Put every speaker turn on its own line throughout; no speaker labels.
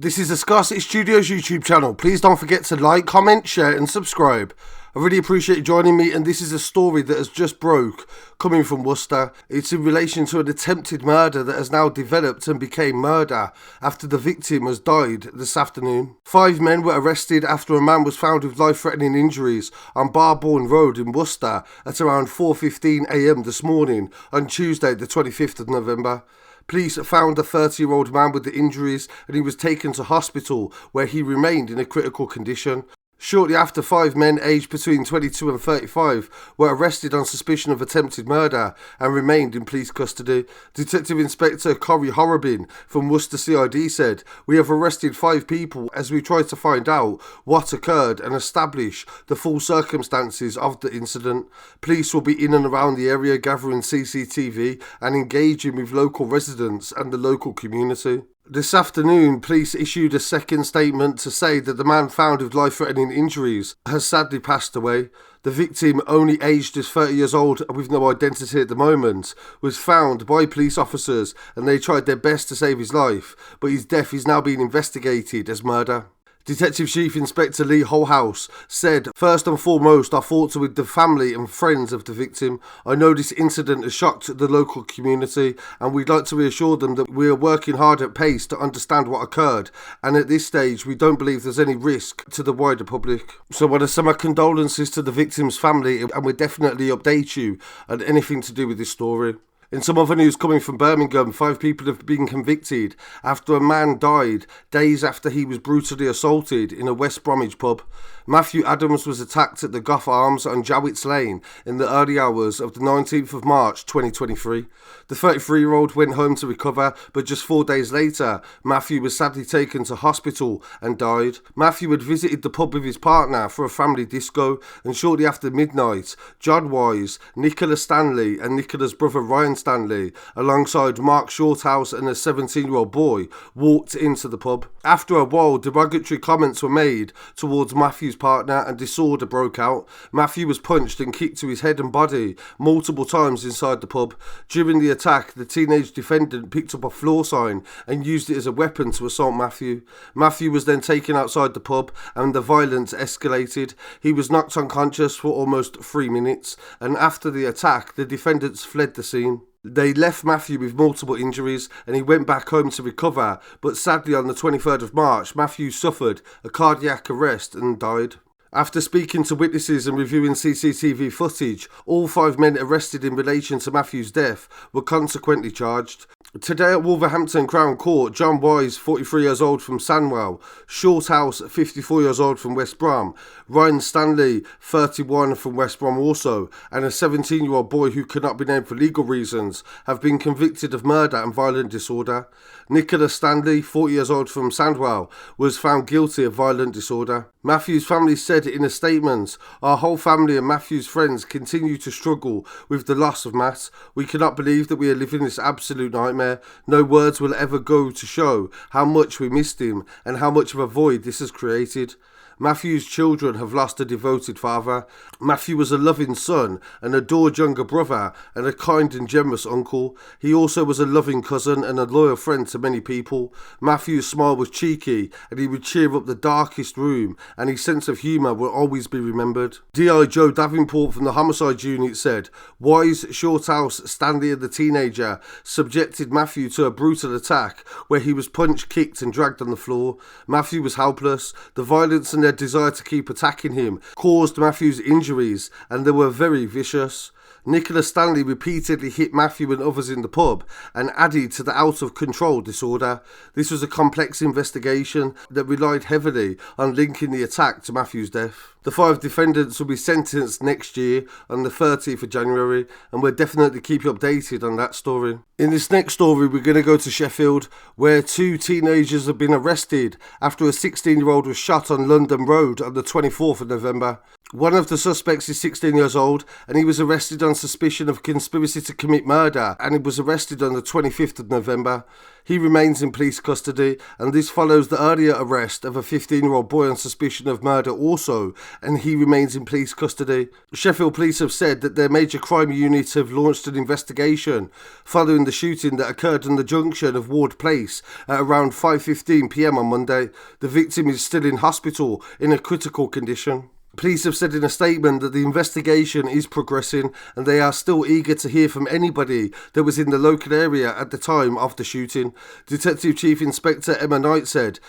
This is the Scarcity Studios YouTube channel. Please don't forget to like, comment, share and subscribe. I really appreciate you joining me, and this is a story that has just broke coming from Worcester. It's in relation to an attempted murder that has now developed and became murder after the victim has died this afternoon. 5 men were arrested after a man was found with life-threatening injuries on Barbourne Road in Worcester at around 4:15 a.m. this morning on Tuesday the 25th of November. Police found a 30-year-old man with the injuries and he was taken to hospital where he remained in a critical condition. Shortly after, 5 men aged between 22 and 35 were arrested on suspicion of attempted murder and remained in police custody. Detective Inspector Lee Holehouse from Worcester CID said, "We have arrested 5 people as we try to find out what occurred and establish the full circumstances of the incident. Police will be in and around the area gathering CCTV and engaging with local residents and the local community." This afternoon, police issued a second statement to say that the man found with life-threatening injuries has sadly passed away. The victim, only aged as 30 years old and with no identity at the moment, was found by police officers and they tried their best to save his life, but his death is now being investigated as murder. Detective Chief Inspector Lee Holehouse said, "First and foremost, our thoughts are with the family and friends of the victim. I know this incident has shocked the local community and we'd like to reassure them that we are working hard at pace to understand what occurred, and at this stage we don't believe there's any risk to the wider public. So I want to send my condolences to the victim's family and we'll definitely update you on anything to do with this story." In some other news coming from Birmingham, 5 people have been convicted after a man died days after he was brutally assaulted in a West Bromwich pub. Matthew Adams was attacked at the Gough Arms on Jowitt's Lane in the early hours of the 19th of March 2023. The 33-year-old went home to recover, but just 4 days later, Matthew was sadly taken to hospital and died. Matthew had visited the pub with his partner for a family disco, and shortly after midnight, John Wise, Nicola Stanley and Nicola's brother Ryan Stanley, alongside Mark Shorthouse and a 17-year-old boy, walked into the pub. After a while, derogatory comments were made towards Matthew's partner and disorder broke out. Matthew was punched and kicked to his head and body multiple times inside the pub. During the attack, the teenage defendant picked up a floor sign and used it as a weapon to assault Matthew. Matthew was then taken outside the pub and the violence escalated. He was knocked unconscious for almost 3 minutes, and after the attack, the defendants fled the scene. They left Matthew with multiple injuries and he went back home to recover, but sadly on the 23rd of March, Matthew suffered a cardiac arrest and died. After speaking to witnesses and reviewing CCTV footage, all 5 men arrested in relation to Matthew's death were consequently charged. Today at Wolverhampton Crown Court, John Wise, 43 years old from Sandwell, Shorthouse, 54 years old from West Brom, Ryan Stanley, 31 from West Brom also, and a 17-year-old boy who could not be named for legal reasons, have been convicted of murder and violent disorder. Nicola Stanley, 40 years old from Sandwell, was found guilty of violent disorder. Matthew's family said in a statement, "Our whole family and Matthew's friends continue to struggle with the loss of Matt. We cannot believe that we are living this absolute nightmare. No words will ever go to show how much we missed him and how much of a void this has created." Matthew's children have lost a devoted father. Matthew was a loving son, an adored younger brother, and a kind and generous uncle. He also was a loving cousin and a loyal friend to many people. Matthew's smile was cheeky, and he would cheer up the darkest room, and his sense of humour will always be remembered. DI Joe Davenport from the Homicide Unit said, "Wise, Shorthouse, Stanley and the teenager subjected Matthew to a brutal attack where he was punched, kicked and dragged on the floor. Matthew was helpless. The violence and their desire to keep attacking him caused Matthew's injuries and they were very vicious. Nicola Stanley repeatedly hit Matthew and others in the pub and added to the out-of-control disorder. This was a complex investigation that relied heavily on linking the attack to Matthew's death. The 5 defendants will be sentenced next year on the 30th of January, and we'll definitely keep you updated on that story. In this next story, we're going to go to Sheffield, where 2 teenagers have been arrested after a 16-year-old was shot on London Road on the 24th of November. One of the suspects is 16 years old, and he was arrested on on suspicion of conspiracy to commit murder and he was arrested on the 25th of November. He remains in police custody, and this follows the earlier arrest of a 15-year-old boy on suspicion of murder also, and he remains in police custody. Sheffield police have said that their major crime unit have launched an investigation following the shooting that occurred on the junction of Ward Place at around 5:15 p.m. on Monday. The victim is still in hospital in a critical condition. Police have said in a statement that the investigation is progressing and they are still eager to hear from anybody that was in the local area at the time of the shooting. Detective Chief Inspector Emma Knight said,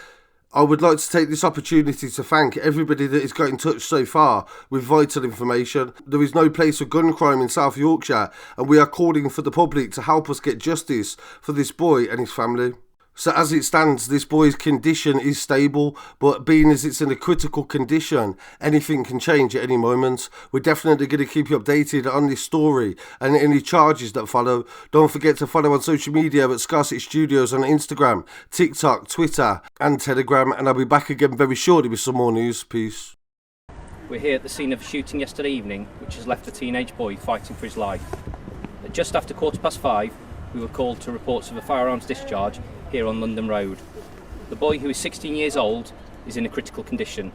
"I would like to take this opportunity to thank everybody that has got in touch so far with vital information. There is no place for gun crime in South Yorkshire, and we are calling for the public to help us get justice for this boy and his family." So as it stands, this boy's condition is stable, but being as it's in a critical condition, anything can change at any moment. We're definitely going to keep you updated on this story and any charges that follow. Don't forget to follow on social media at Scarcity Studios on Instagram, TikTok, Twitter and Telegram, and I'll be back again very shortly with some more news. Peace.
We're here at the scene of a shooting yesterday evening, which has left a teenage boy fighting for his life. At just after 5:15, we were called to reports of a firearms discharge here on London Road. The boy, who is 16 years old, is in a critical condition.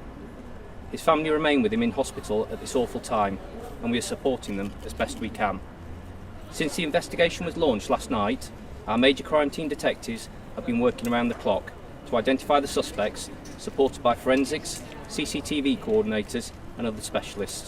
His family remain with him in hospital at this awful time, and we are supporting them as best we can. Since the investigation was launched last night, our major crime team detectives have been working around the clock to identify the suspects, supported by forensics, CCTV coordinators and other specialists.